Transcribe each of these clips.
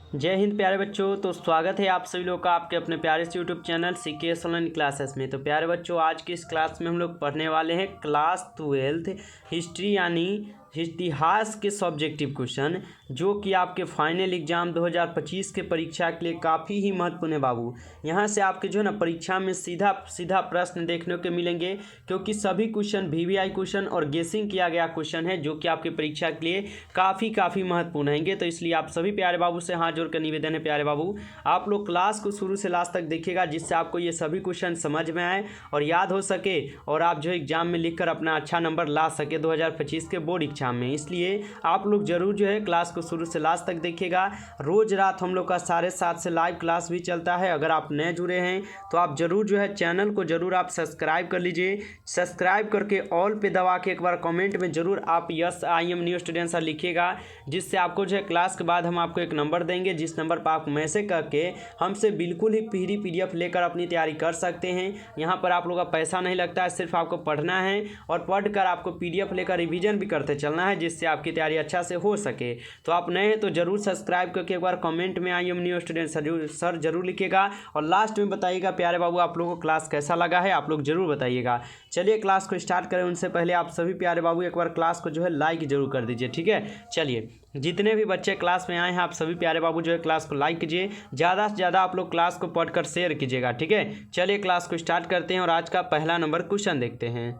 जय हिंद प्यारे बच्चों। तो स्वागत है आप सभी लोग का आपके अपने प्यारे से YouTube channel CKS online classes में। तो प्यारे बच्चों, आज की इस क्लास में हम लोग पढ़ने वाले हैं क्लास 12 हिस्ट्री यानी इतिहास के सब्जेक्टिव क्वेश्चन, जो कि आपके फाइनल एग्जाम 2025 के परीक्षा के लिए काफ़ी ही महत्वपूर्ण है बाबू। यहाँ से आपके जो है ना परीक्षा में सीधा सीधा प्रश्न देखने को मिलेंगे, क्योंकि सभी क्वेश्चन वीवीआई क्वेश्चन और गेसिंग किया गया क्वेश्चन है, जो कि आपके परीक्षा के लिए काफ़ी महत्वपूर्ण रहेंगे। तो इसलिए आप सभी प्यारे बाबू से हाथ जोड़कर निवेदन है प्यारे बाबू, आप लोग क्लास को शुरू से लास्ट तक देखिएगा, जिससे आपको ये सभी क्वेश्चन समझ में आए और याद हो सके, और आप जो एग्जाम में लिखकर अपना अच्छा नंबर ला सके 2025 के बोर्ड एग्जाम में। इसलिए आप लोग जरूर जो है क्लास को शुरू से लास्ट तक देखिएगा। रोज रात हम लोग का 7:30 से लाइव क्लास भी चलता है। अगर आप नए जुड़े हैं तो आप जरूर जो है चैनल को जरूर आप सब्सक्राइब कर लीजिए। सब्सक्राइब करके ऑल पे दबा के एक बार कमेंट में जरूर आप yes I am new student sir लिखिएगा, जिससे आपको जो है क्लास के बाद हम आपको एक नंबर देंगे, जिस नंबर पर आप मैसेज करके हमसे बिल्कुल ही फ्री PDF लेकर अपनी तैयारी कर सकते हैं। यहाँ पर आप लोगों का पैसा नहीं लगता है, सिर्फ आपको पढ़ना है और पढ़कर आपको PDF लेकर रिवीजन भी करते चलना है, जिससे आपकी तैयारी अच्छा से हो सके। तो आप नए हैं तो जरूर सब्सक्राइब करके एक बार कमेंट में I am new student sir जरूर लिखिएगा, और लास्ट में बताइएगा प्यारे बाबू आप लोगों को क्लास कैसा लगा है, आप लोग जरूर बताइएगा। चलिए क्लास को स्टार्ट करें। उनसे पहले आप सभी प्यारे बाबू एक बार क्लास को जो है लाइक जरूर कर दीजिए, ठीक है। चलिए, जितने भी बच्चे क्लास में आए हैं आप सभी प्यारे बाबू जो है क्लास को लाइक कीजिए, ज़्यादा से ज़्यादा आप लोग क्लास को पढ़कर शेयर कीजिएगा, ठीक है। चलिए क्लास को स्टार्ट करते हैं और आज का पहला नंबर क्वेश्चन देखते हैं।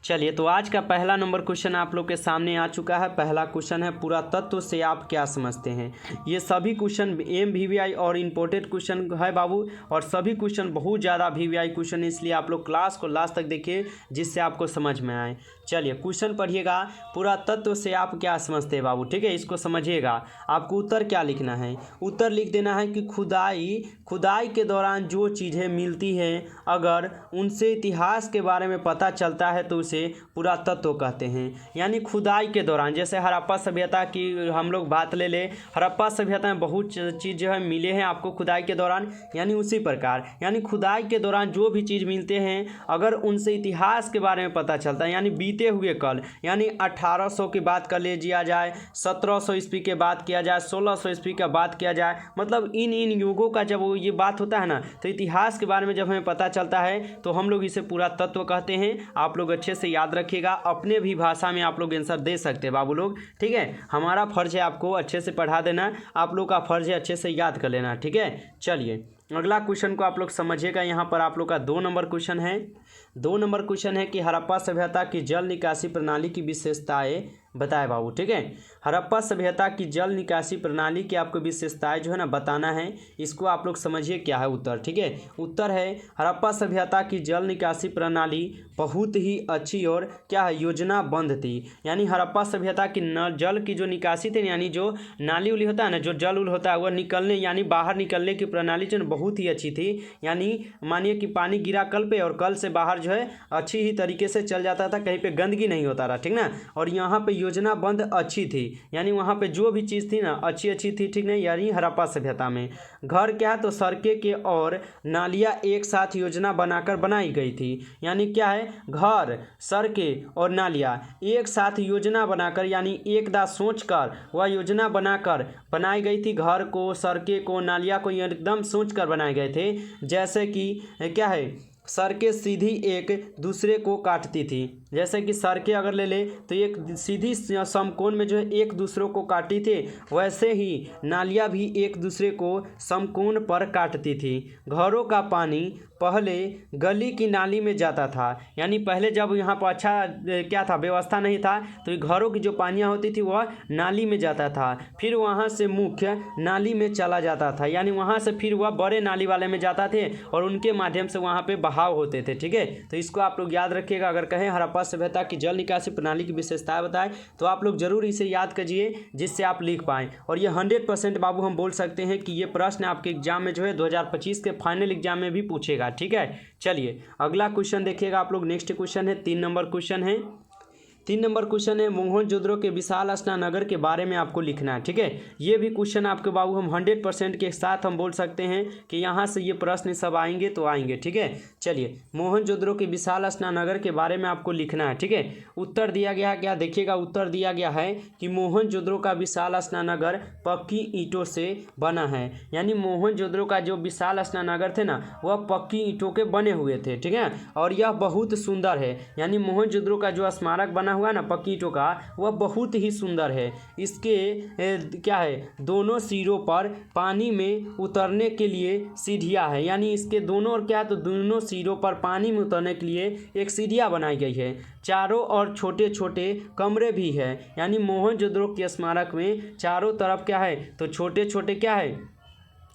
चलिए, तो आज का पहला नंबर क्वेश्चन आप लोग के सामने आ चुका है। पहला क्वेश्चन है, पुरातत्व से आप क्या समझते हैं। ये सभी क्वेश्चन MVVI और इम्पोर्टेड क्वेश्चन है बाबू, और सभी क्वेश्चन बहुत ज़्यादा VVI क्वेश्चन है, इसलिए आप लोग क्लास को लास्ट तक देखिए, जिससे आपको समझ में आए। चलिए क्वेश्चन पढ़िएगा, पुरातत्व से आप क्या समझते हैं बाबू, ठीक है। इसको समझिएगा। आपको उत्तर क्या लिखना है, उत्तर लिख देना है कि खुदाई के दौरान जो चीज़ें मिलती हैं, अगर उनसे इतिहास के बारे में पता चलता है तो उसे पुरातत्व कहते हैं। यानी खुदाई के दौरान, जैसे हड़प्पा सभ्यता की हम लोग बात ले ले, हड़प्पा सभ्यता में बहुत चीज़ जो है मिले हैं आपको खुदाई के दौरान, यानी उसी प्रकार यानी खुदाई के दौरान जो भी चीज़ मिलते हैं, अगर उनसे इतिहास के बारे में पता चलता है, यानी बीते हुए कल, यानी 1800 की बात कर लिया जाए, 1700 ईस्वी के बात किया जाए, 1600 ईस्वी का बात किया जाए, मतलब इन युगों का जब ये बात होता है ना, तो इतिहास के बारे में जब हमें पता चलता है तो हम लोग इसे पुरातत्व कहते हैं। आप लोग अच्छे से याद रखिएगा, अपने भी भाषा में आप लोग आंसर दे सकते हैं बाबू लोग, ठीक है। हमारा फर्ज है आपको अच्छे से पढ़ा देना, आप लोग का फर्ज है अच्छे से याद कर लेना, ठीक है। चलिए अगला क्वेश्चन को आप लोग समझिएगा। यहाँ पर आप लोग का 2 नंबर क्वेश्चन है। 2 नंबर क्वेश्चन है कि हड़प्पा सभ्यता की जल निकासी प्रणाली की विशेषताएं बताए बाबू, ठीक है। हड़प्पा सभ्यता की जल निकासी प्रणाली की आपको विशेषताएं जो है ना बताना है। इसको आप लोग समझिए क्या है उत्तर, ठीक है। उत्तर है, हड़प्पा सभ्यता की जल निकासी प्रणाली बहुत ही अच्छी और क्या है, योजनाबद्ध थी। यानी हड़प्पा सभ्यता की जल की जो निकासी थी, यानी जो नाली उली होता है ना, जो जल उल होता है वह निकलने यानी बाहर निकलने की प्रणाली जो बहुत ही अच्छी थी। यानी मानिए कि पानी गिरा कल पे और कल से बाहर जो है अच्छी ही तरीके से चल जाता था, कहीं पे गंदगी नहीं होता रहा, ठीक ना। और यहाँ पे योजनाबद्ध अच्छी थी, यानी वहाँ पे जो भी चीज़ थी ना अच्छी थी, ठीक नहीं। यानी हड़प्पा सभ्यता में घर क्या है, तो सड़कें के और नालियाँ एक साथ योजना बनाकर बनाई गई थी। यानी क्या है, घर, सड़कें और नालियाँ एक साथ योजना बनाकर, यानी एकदा सोचकर वह योजना बनाकर बनाई गई थी। घर को, सड़कें को, नालियाँ को एकदम सोचकर बनाए गए थे। जैसे कि क्या है, सड़कें सीधी एक दूसरे को काटती थी। जैसे कि सड़कें अगर ले ले तो एक सीधी समकोण में जो है एक दूसरे को काटती थी, वैसे ही नालियाँ भी एक दूसरे को समकोण पर काटती थी। घरों का पानी पहले गली की नाली में जाता था। यानी पहले जब यहाँ पर अच्छा क्या था, व्यवस्था नहीं था, तो घरों की जो पानियाँ होती थी वह नाली में जाता था, फिर वहाँ से मुख्य नाली में चला जाता था। यानी वहाँ से फिर वह बड़े नाली वाले में जाता थे और उनके माध्यम से वहाँ पे बहाव होते थे, ठीक है। तो इसको आप लोग याद रखिएगा। अगर कहें हड़प्पा सभ्यता की जल निकासी प्रणाली की विशेषताएं बताएं, तो आप लोग जरूर इसे याद कीजिए, जिससे आप लिख पाएँ। और ये 100% बाबू हम बोल सकते हैं कि ये प्रश्न आपके एग्जाम में जो है 2025 के फाइनल एग्जाम में भी पूछेगा, ठीक है। चलिए अगला क्वेश्चन देखिएगा आप लोग। नेक्स्ट क्वेश्चन है 3 नंबर क्वेश्चन है। 3 नंबर क्वेश्चन है मोहनजोदड़ो के विशाल स्नानगर के बारे में आपको लिखना है। ठीक है, ये भी क्वेश्चन आपके बाबू हम 100% के साथ हम बोल सकते हैं कि यहाँ से ये प्रश्न सब आएंगे तो आएंगे। ठीक है, चलिए मोहनजोदड़ो के विशाल स्नानगर के बारे में आपको लिखना है। ठीक है, उत्तर दिया गया क्या, देखिएगा उत्तर दिया गया है कि मोहनजोदड़ो का विशाल स्नानगर पक्की ईंटों से बना है। यानी मोहनजोदड़ो का जो विशाल स्नानगर थे ना वह पक्की ईंटों के बने हुए थे। ठीक है, और यह बहुत सुंदर है। यानी मोहनजोदड़ो का जो स्मारक बना हुआ ना पक्की ईंटों का वह बहुत ही सुंदर है। इसके क्या है, दोनों सिरों पर पानी में उतरने के लिए सीढ़ियाँ है। यानी इसके दोनों और क्या, तो दोनों सिरों पर पानी में उतरने के लिए एक सीढ़ियाँ बनाई गई है। चारों और छोटे छोटे कमरे भी है। यानी मोहनजोदड़ो के स्मारक में चारों तरफ क्या है, तो छोटे छोटे क्या है,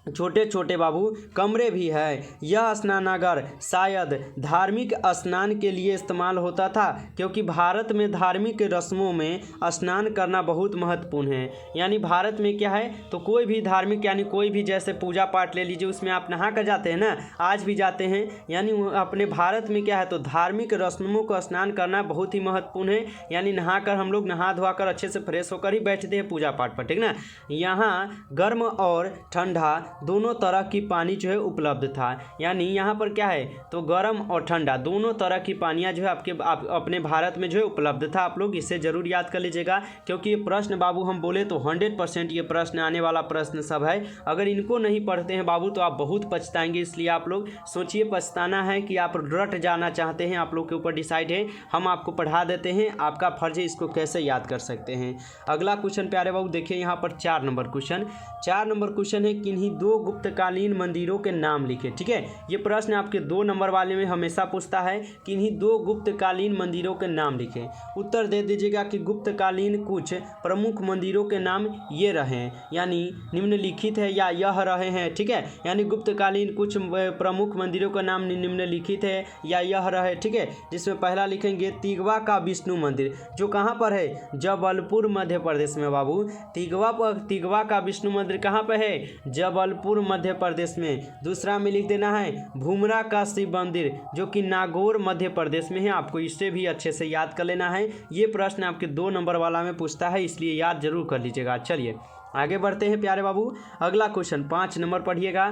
छोटे छोटे बाबू कमरे भी है। यह स्नानागार शायद धार्मिक स्नान के लिए इस्तेमाल होता था, क्योंकि भारत में धार्मिक रस्मों में स्नान करना बहुत महत्वपूर्ण है। यानी भारत में क्या है, तो कोई भी धार्मिक यानी कोई भी जैसे पूजा पाठ ले लीजिए उसमें आप नहा कर जाते हैं ना, आज भी जाते हैं। यानी अपने भारत में क्या है, तो धार्मिक रस्मों को स्नान करना बहुत ही महत्वपूर्ण है। यानी नहा कर हम लोग नहा धोआ कर अच्छे से फ्रेश होकर ही बैठते हैं पूजा पाठ पर। ठीक ना, यहाँ गर्म और ठंडा दोनों तरह की पानी जो है उपलब्ध था। यानी यहाँ पर क्या है, तो गर्म और ठंडा दोनों तरह की पानियाँ जो है अपने भारत में जो है उपलब्ध था। आप लोग इसे जरूर याद कर लीजिएगा, क्योंकि ये प्रश्न बाबू हम बोले तो 100% ये प्रश्न आने वाला प्रश्न सब है। अगर इनको नहीं पढ़ते हैं बाबू तो आप बहुत पछताएंगे। इसलिए आप लोग सोचिए, पछताना है कि आप रट जाना चाहते हैं, आप लोग के ऊपर डिसाइड है। हम आपको पढ़ा देते हैं, आपका फर्ज है इसको कैसे याद कर सकते हैं। अगला क्वेश्चन प्यारे बाबू देखिए यहाँ पर 4 नंबर क्वेश्चन। 4 नंबर क्वेश्चन है किन्हीं 2 गुप्तकालीन मंदिरों के नाम लिखे। ठीक है, ये प्रश्न आपके 2 नंबर वाले में हमेशा पूछता है कि इन्हीं 2 गुप्तकालीन मंदिरों के नाम लिखे। उत्तर दे दीजिएगा कि गुप्तकालीन कुछ प्रमुख मंदिरों के नाम ये रहे, यानी निम्नलिखित है या यह रहे हैं। ठीक है, यानी गुप्तकालीन कुछ प्रमुख मंदिरों का नाम निम्नलिखित है या यह रहे। ठीक है, जिसमें पहला लिखेंगे तिगवा का विष्णु मंदिर, जो कहाँ पर है, जबलपुर मध्य प्रदेश में बाबू। तिगवा का विष्णु मंदिर कहाँ पर है, जबलपुर मध्य प्रदेश में। दूसरा में लिख देना है भूमरा का शिव मंदिर, जो कि नागौर मध्य प्रदेश में है। आपको इससे भी अच्छे से याद कर लेना है। ये प्रश्न आपके 2 नंबर वाला में पूछता है, इसलिए याद जरूर कर लीजिएगा। चलिए आगे बढ़ते हैं प्यारे बाबू। अगला क्वेश्चन 5 नंबर पढ़िएगा।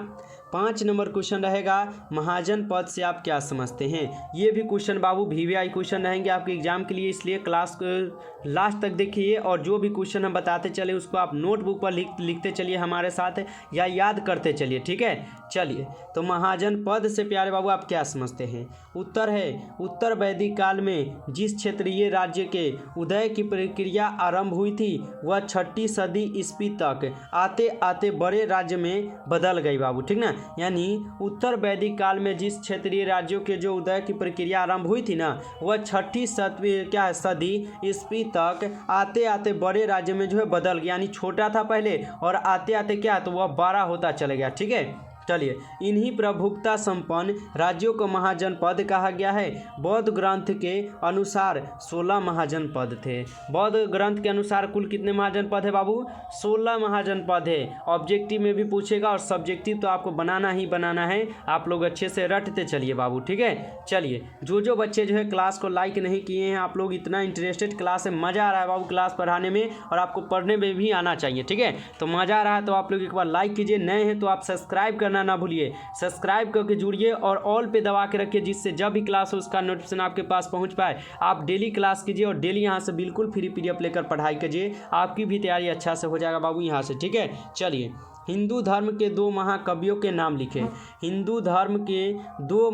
5 नंबर क्वेश्चन रहेगा महाजन पद से आप क्या समझते हैं। ये भी क्वेश्चन बाबू VVI क्वेश्चन रहेंगे आपके एग्जाम के लिए, इसलिए क्लास को लास्ट तक देखिए और जो भी क्वेश्चन हम बताते चले उसको आप नोटबुक पर लिखते चलिए हमारे साथ, या याद करते चलिए। ठीक है, चलिए तो महाजन पद से प्यारे बाबू आप क्या समझते हैं। उत्तर है उत्तर वैदिक काल में जिस क्षेत्रीय राज्य के उदय की प्रक्रिया आरंभ हुई थी वह 6ठी सदी ईस्वी तक आते आते बड़े राज्य में बदल गई बाबू। ठीक ना, यानी उत्तर वैदिक काल में जिस क्षेत्रीय राज्यों के जो उदय की प्रक्रिया आरंभ हुई थी ना वह 6ठी सदी ईस्वी तक आते आते बड़े राज्य में जो है बदल गया। यानी छोटा था पहले और आते आते क्या, तो वह बड़ा होता चला गया। ठीक है, चलिए इन्हीं प्रभुता संपन्न राज्यों को महाजनपद कहा गया है। बौद्ध ग्रंथ के अनुसार 16 महाजनपद थे। बौद्ध ग्रंथ के अनुसार कुल कितने महाजनपद है बाबू, 16 महाजनपद है। ऑब्जेक्टिव में भी पूछेगा और सब्जेक्टिव तो आपको बनाना ही बनाना है। आप लोग अच्छे से रटते चलिए बाबू। ठीक है, चलिए जो बच्चे जो है क्लास को लाइक नहीं किए हैं, आप लोग इतना इंटरेस्टेड क्लास है, मज़ा आ रहा है बाबू क्लास पढ़ाने में और आपको पढ़ने में भी आना चाहिए। ठीक है, तो मज़ा आ रहा है तो आप लोग एक बार लाइक कीजिए, नए हैं तो आप सब्सक्राइब करना ना भूलिए। सब्सक्राइब करके जुड़िए और ऑल पे दबा के रखिए, जिससे जब भी क्लास हो उसका नोटिफिकेशन आपके पास पहुंच पाए। आप डेली क्लास कीजिए और डेली यहां से बिल्कुल फ्री PDF लेकर पढ़ाई कीजिए, आपकी भी तैयारी अच्छा से हो जाएगा बाबू यहां से। ठीक है, चलिए हिंदू धर्म के 2 महाकाव्यों के नाम लिखें। हिंदू धर्म के 2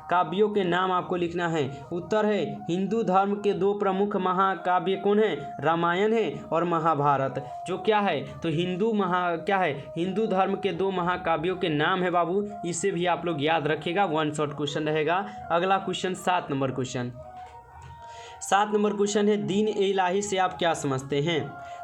काव्यों के नाम आपको लिखना है। उत्तर है हिंदू धर्म के 2 प्रमुख महाकाव्य कौन है, रामायण है और महाभारत। जो क्या है, तो हिंदू धर्म के 2 महाकाव्यों के नाम है बाबू। इसे भी आप लोग याद रखिएगा, 1 शॉर्ट क्वेश्चन रहेगा। अगला question 7 number question. 7 number question है दीन ए इलाही से आप क्या समझते हैं।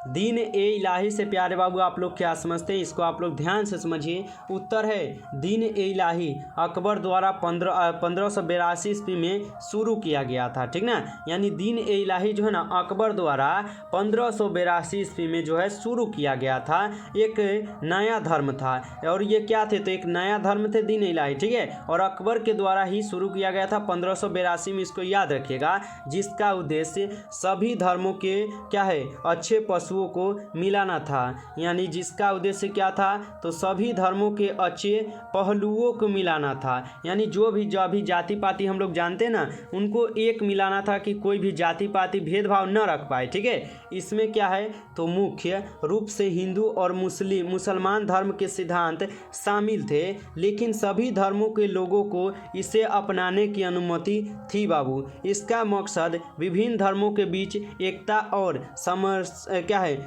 दीन ए इलाही से प्यारे बाबू आप लोग क्या समझते हैं, इसको आप लोग ध्यान से समझिए। उत्तर है दीन ए इलाही अकबर द्वारा 1582 ईस्वी में शुरू किया गया था, ठीक ना। यानी दीन ए इलाही जो है ना अकबर द्वारा 1582 ईस्वी में जो है शुरू किया गया था, एक नया धर्म था। और ये क्या थे, तो एक नया धर्म थे दीन ए इलाही, ठीक है। और अकबर के द्वारा ही शुरू किया गया था 1582 में, इसको याद रखिएगा। जिसका उद्देश्य सभी धर्मों के क्या है, अच्छे पशुओं को मिलाना था। यानी जिसका उद्देश्य क्या था, तो सभी धर्मों के अच्छे पहलुओं को मिलाना था। यानी जो भी जाति पाति हम लोग जानते हैं ना, उनको एक मिलाना था कि कोई भी जाति पाति भेदभाव न रख पाए, ठीक है। इसमें क्या है, तो मुख्य रूप से हिंदू और मुसलमान धर्म के सिद्धांत शामिल थे, लेकिन सभी धर्मों के लोगों को इसे अपनाने की अनुमति थी बाबू। इसका मकसद विभिन्न धर्मों के बीच एकता और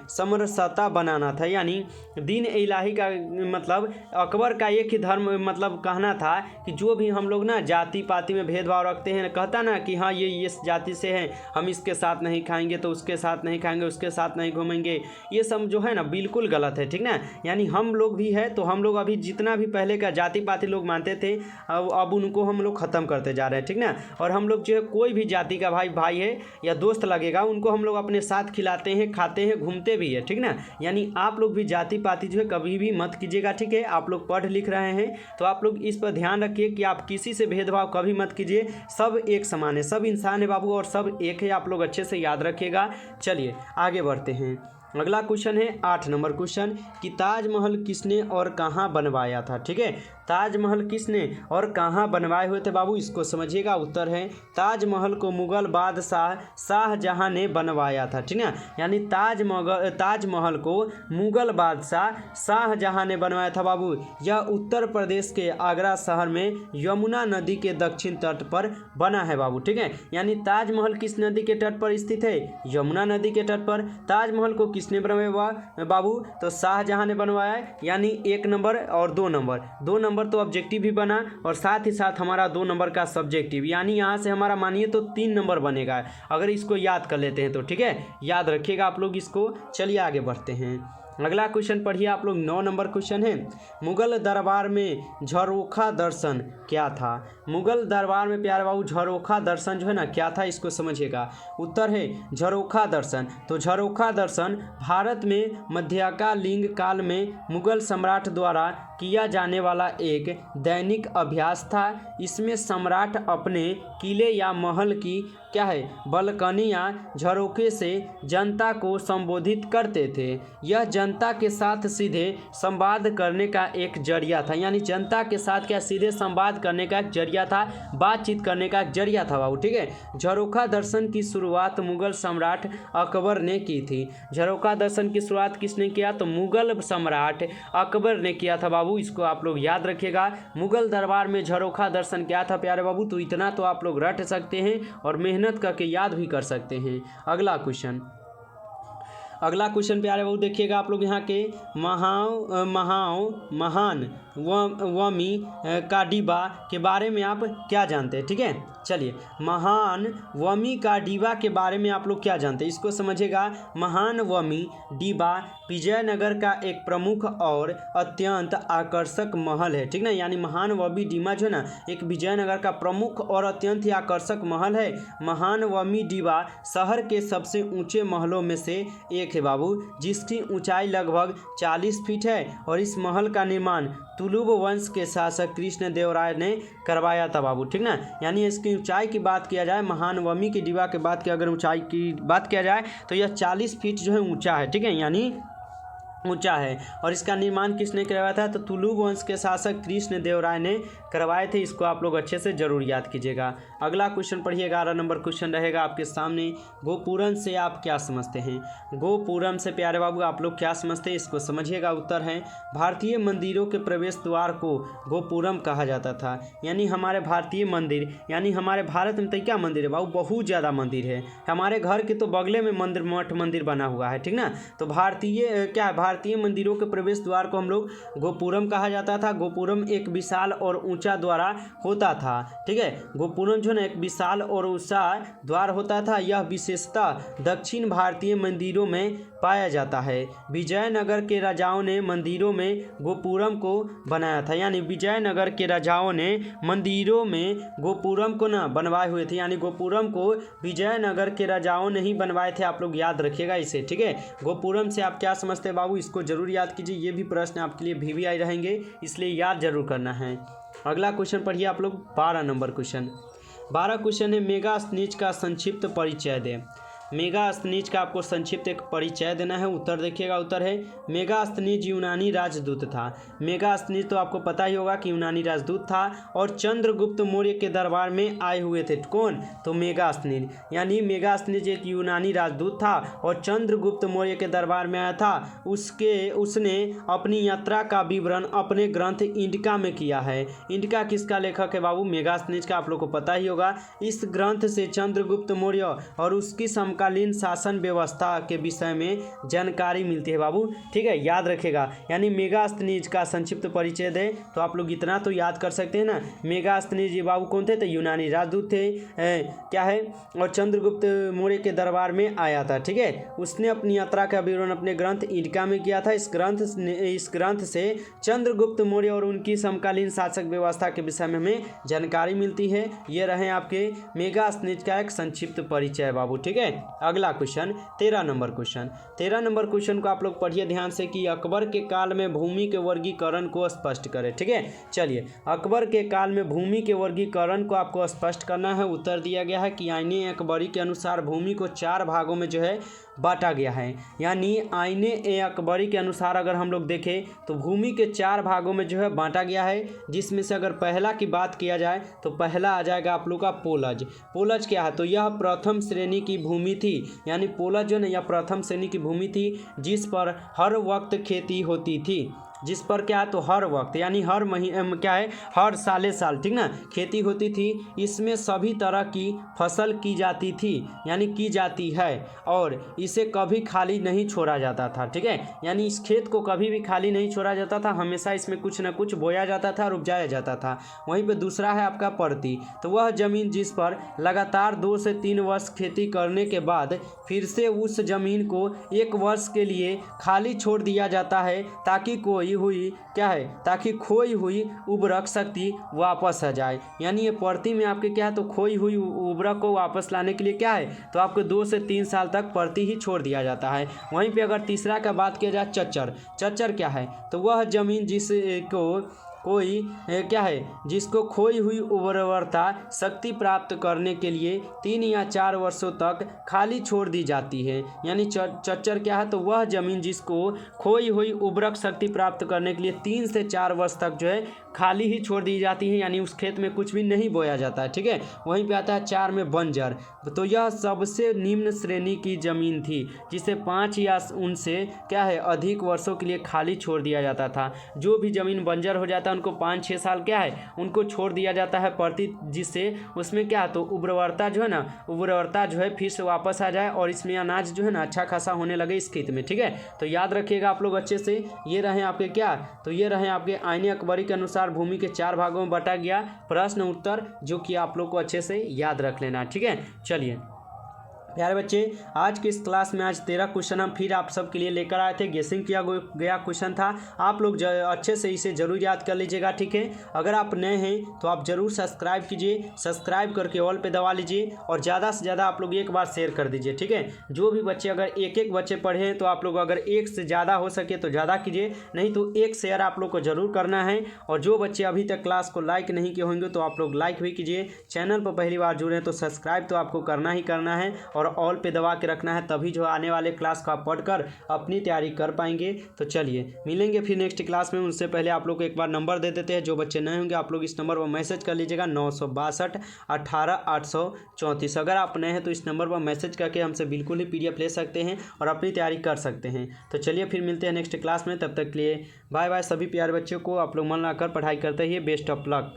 समरसता बनाना था। यानी दीन ए इलाही का मतलब अकबर का एक ही धर्म मतलब कहना था कि जो भी हम लोग ना जाति पाति में भेदभाव रखते हैं, कहता ना कि हाँ ये इस जाति से है, हम इसके साथ नहीं खाएंगे तो उसके साथ नहीं खाएंगे, उसके साथ नहीं घूमेंगे, ये सब जो है ना बिल्कुल गलत है, ठीक ना। यानी हम लोग भी है तो हम लोग अभी जितना भी पहले का जाति पाति लोग मानते थे अब उनको हम लोग ख़त्म करते जा रहे हैं, ठीक ना। और हम लोग जो है कोई भी जाति का भाई है या दोस्त लगेगा, उनको हम लोग अपने साथ खिलाते हैं, खाते हैं, घूमते भी है, ठीक ना। यानी आप लोग भी जाति पाति जो है कभी भी मत कीजिएगा, ठीक है। आप लोग पढ़ लिख रहे हैं तो आप लोग इस पर ध्यान रखिए कि आप किसी से भेदभाव कभी मत कीजिए। सब एक समान है, सब इंसान है बाबू, और सब एक है, आप लोग अच्छे से याद रखिएगा। चलिए आगे बढ़ते हैं। अगला क्वेश्चन है 8 नंबर क्वेश्चन कि ताजमहल किसने और कहाँ बनवाया था, ठीक है। ताजमहल किसने और कहाँ बनवाए हुए थे बाबू, इसको समझिएगा। उत्तर है ताजमहल को मुगल बादशाह शाहजहां ने बनवाया था, ठीक है। यानी ताजमहल को मुगल बादशाह शाहजहां ने बनवाया था बाबू। यह उत्तर प्रदेश के आगरा शहर में यमुना नदी के दक्षिण तट पर बना है बाबू, ठीक है। यानी ताजमहल किस नदी के तट पर स्थित है, यमुना नदी के तट पर। ताजमहल को किसने बनवाया बाबू, तो शाहजहां ने बनवाया। यानी 1 नंबर और 2 नंबर तो ऑब्जेक्टिव भी बना और साथ ही साथ हमारा 2 नंबर का सब्जेक्टिव, यानी यहाँ से हमारा मानिए तो 3 नंबर बनेगा अगर इसको याद कर लेते हैं तो, ठीक है। याद रखिएगा आप लोग इसको। चलिए आगे बढ़ते हैं। अगला क्वेश्चन पढ़िए आप लोग। 9 नंबर क्वेश्चन है मुगल दरबार में झरोखा दर्शन क्या था। मुगल दरबार में प्यारे बाबू झरोखा दर्शन जो है ना क्या था, इसको समझिएगा। उत्तर है झरोखा दर्शन। तो झरोखा दर्शन भारत में मध्यकालीन काल में मुगल सम्राट द्वारा किया जाने वाला एक दैनिक अभ्यास था। इसमें सम्राट अपने किले या महल की क्या है बालकनी या झरोखे से जनता को संबोधित करते थे। यह जनता के साथ सीधे संवाद करने का एक जरिया था। यानी जनता के साथ क्या सीधे संवाद करने का एक जरिया था, बातचीत करने का एक जरिया था बाबू, ठीक है। झरोखा दर्शन की शुरुआत मुगल सम्राट अकबर ने की थी। झरोखा दर्शन की शुरुआत किसने किया, तो मुगल सम्राट अकबर ने किया था बाबू। इसको आप लोग याद रखिएगा। मुगल दरबार में झरोखा दर्शन क्या था प्यारे बाबू, तो इतना तो आप लोग रट सकते हैं और मेहनत करके याद भी कर सकते हैं। अगला क्वेश्चन प्यारे बाबू देखिएगा आप लोग यहाँ के महान वमी काडिबा के बारे में आप क्या जानते हैं, ठीक है। चलिए महान वमी काडिबा के बारे में आप लोग क्या जानते हैं, इसको समझिएगा। महान वमी डिबा विजयनगर का एक प्रमुख और अत्यंत आकर्षक महल है, ठीक ना। यानी महान वमी डिबा जो है ना एक विजयनगर का प्रमुख और अत्यंत ही आकर्षक महल है। महान वमी डिबा शहर के सबसे ऊंचे महलों में से एक है बाबू, जिसकी ऊंचाई लगभग 40 फीट है। और इस महल का निर्माण तुलुब वंश के शासक कृष्णदेवराय ने करवाया था बाबू, ठीक ना। यानी इसकी ऊंचाई की बात किया जाए, महान वमी की डिबा के बात की अगर ऊंचाई की बात किया जाए तो यह 40 फीट जो है ऊंचा है, ठीक है। यानी ऊंचा है। और इसका निर्माण किसने करवाया था, तो तुलुब वंश के शासक कृष्णदेवराय ने करवाए थे। इसको आप लोग अच्छे से जरूर याद कीजिएगा। अगला क्वेश्चन पढ़िए। 11 नंबर क्वेश्चन रहेगा आपके सामने। गोपुरम से आप क्या समझते हैं। गोपुरम से प्यारे बाबू आप लोग क्या समझते हैं, इसको समझिएगा। उत्तर है भारतीय मंदिरों के प्रवेश द्वार को गोपुरम कहा जाता था। यानी हमारे भारतीय मंदिर, यानी हमारे भारत में तो क्या मंदिर है बाबू, बहुत ज़्यादा मंदिर है। हमारे घर के तो बगले में मठ मंदिर बना हुआ है, ठीक ना। तो भारतीय क्या है, भारतीय मंदिरों के प्रवेश द्वार को हम लोग गोपुरम कहा जाता था। गोपुरम एक विशाल और ऊंचा द्वार होता था। ठीक है, गोपुरम जो है एक विशाल और ऊंचा द्वार होता था। यह विशेषता दक्षिण भारतीय मंदिरों में पाया जाता है। विजयनगर के राजाओं ने मंदिरों में गोपुरम को बनाया था, यानी विजयनगर के राजाओं ने मंदिरों में गोपुरम को ना बनवाए हुए थे, यानी गोपुरम को विजयनगर के राजाओं ने ही बनवाए थे। आप लोग याद रखिएगा इसे। ठीक है, गोपुरम से आप क्या समझते हैं बाबू, इसको जरूर याद कीजिए। ये भी प्रश्न आपके लिए VVI रहेंगे, इसलिए याद जरूर करना है। अगला क्वेश्चन पढ़िए आप लोग, 12 नंबर क्वेश्चन। 12 क्वेश्चन है, मेगास्थनीज का संक्षिप्त परिचय दें। मेगास्थनीज का आपको संक्षिप्त एक परिचय देना है। उत्तर देखिएगा, उत्तर है मेगास्थनीज यूनानी राजदूत था। मेगास्थनीज तो आपको पता ही होगा कि यूनानी राजदूत था और चंद्रगुप्त मौर्य के दरबार में आए हुए थे। कौन? तो मेगास्थनीज, यानी मेगास्थनीज एक यूनानी राजदूत था और चंद्रगुप्त मौर्य के दरबार में आया था। उसने अपनी यात्रा का विवरण अपने ग्रंथ इंडिका में किया है। इंडिका किसका लेखक है बाबू? मेगास्थनीज का, आप लोग को पता ही होगा। इस ग्रंथ से चंद्रगुप्त मौर्य और उसकी समकालीन शासन व्यवस्था के विषय में जानकारी मिलती है बाबू। ठीक है, याद रखेगा। यानी मेगास्थनीज का संक्षिप्त परिचय दे तो आप लोग इतना तो याद कर सकते हैं ना। मेगास्थनीज ये बाबू कौन थे? तो यूनानी राजदूत थे। क्या है? और चंद्रगुप्त मौर्य के दरबार में आया था। ठीक है, उसने अपनी यात्रा का विवरण अपने ग्रंथ इंडिका में किया था। इस ग्रंथ से चंद्रगुप्त मौर्य और उनकी समकालीन शासक व्यवस्था के विषय में हमें जानकारी मिलती है। ये रहे आपके मेगास्थनीज का एक संक्षिप्त परिचय बाबू। ठीक है, अगला question 13 number question. 13 number question को आप लोग पढ़िए ध्यान से कि अकबर के काल में भूमि के वर्गीकरण को स्पष्ट करें। ठीक है, चलिए, अकबर के काल में भूमि के वर्गीकरण को आपको स्पष्ट करना है। उत्तर दिया गया है कि आईने अकबरी के अनुसार भूमि को 4 भागों में जो है बांटा गया है। यानी आईने अकबरी के अनुसार अगर हम लोग देखें तो भूमि के 4 भागों में जो है बांटा गया है, जिसमें से अगर पहला की बात किया जाए तो पहला आ जाएगा आप लोग का पोलज। पोलज क्या है? तो यह प्रथम श्रेणी की भूमि थी। यानी पोलज जो है यह प्रथम श्रेणी की भूमि थी जिस पर हर वक्त खेती होती थी। जिस पर क्या है? तो हर वक्त, यानी हर महीने क्या है, हर साल, ठीक ना, खेती होती थी। इसमें सभी तरह की फसल की जाती थी, यानी की जाती है, और इसे कभी खाली नहीं छोड़ा जाता था। ठीक है, यानी इस खेत को कभी भी खाली नहीं छोड़ा जाता था, हमेशा इसमें कुछ न कुछ बोया जाता था और उपजाया जाता था। वहीं पे दूसरा है आपका परती। तो वह जमीन जिस पर लगातार 2 से 3 वर्ष खेती करने के बाद फिर से उस जमीन को 1 वर्ष के लिए खाली छोड़ दिया जाता है, ताकि ताकि खोई हुई उर्वरक शक्ति वापस आ जाए। यानी ये परती में आपके क्या है? तो खोई हुई उर्वरक को वापस लाने के लिए क्या है? तो आपको 2 से 3 साल तक परती ही छोड़ दिया जाता है। वहीं पे अगर तीसरा का बात किया जाए चच्चर क्या है? तो वह जमीन जिसको खोई हुई उर्वरता शक्ति प्राप्त करने के लिए 3 या 4 वर्षों तक खाली छोड़ दी जाती है। यानी चच्चर क्या है? तो वह जमीन जिसको खोई हुई उर्वरक शक्ति प्राप्त करने के लिए 3 से 4 वर्ष तक जो है खाली ही छोड़ दी जाती है, यानी उस खेत में कुछ भी नहीं बोया जाता है। ठीक है, वहीं पे आता है 4 में बंजर। तो यह सबसे निम्न श्रेणी की जमीन थी जिसे 5 या उनसे क्या है अधिक वर्षों के लिए खाली छोड़ दिया जाता था। जो भी जमीन बंजर हो जाता है उनको 5-6 साल क्या है उनको छोड़ दिया जाता है परती, जिससे उसमें क्या तो उर्वरता जो है फिर से वापस आ जाए और इसमें अनाज जो है ना अच्छा खासा होने लगे इस खेत में। ठीक है, तो याद रखिएगा आप लोग अच्छे से। ये रहे आपके क्या? तो ये रहे आपके आईने अकबरी के अनुसार भूमि के 4 भागों में बांटा गया प्रश्न उत्तर, जो कि आप लोग को अच्छे से याद रख लेना। ठीक है, चलिए प्यारे बच्चे, आज की इस क्लास में आज 13 क्वेश्चन हम फिर आप सबके लिए लेकर आए थे। गेसिंग किया गया क्वेश्चन था, आप लोग अच्छे से इसे जरूर याद कर लीजिएगा। ठीक है, अगर आप नए हैं तो आप जरूर सब्सक्राइब कीजिए, सब्सक्राइब करके ऑल पे दबा लीजिए और ज़्यादा से ज़्यादा आप लोग एक बार शेयर कर दीजिए। ठीक है, जो भी बच्चे अगर एक बच्चे पढ़े हैं तो आप लोग अगर 1 से ज़्यादा हो सके तो ज़्यादा कीजिए, नहीं तो 1 शेयर आप लोग को ज़रूर करना है। और जो बच्चे अभी तक क्लास को लाइक नहीं किए होंगे तो आप लोग लाइक भी कीजिए। चैनल पर पहली बार जुड़े हैं तो सब्सक्राइब तो आपको करना ही करना है और ऑल पे दबा के रखना है, तभी जो आने वाले क्लास को आप पढ़कर अपनी तैयारी कर पाएंगे। तो चलिए मिलेंगे फिर नेक्स्ट क्लास में। उससे पहले आप लोग को एक बार नंबर दे देते हैं, जो बच्चे नए होंगे आप लोग इस नंबर पर मैसेज कर लीजिएगा 962 18 834। अगर आप नए हैं तो इस नंबर पर मैसेज करके हमसे बिल्कुल ही PDF ले सकते हैं और अपनी तैयारी कर सकते हैं। तो चलिए फिर मिलते हैं नेक्स्ट क्लास में, तब तक के लिए बाय बाय। सभी प्यारे बच्चों को आप लोग मन लगाकर पढ़ाई करते ही बेस्ट ऑफ लक।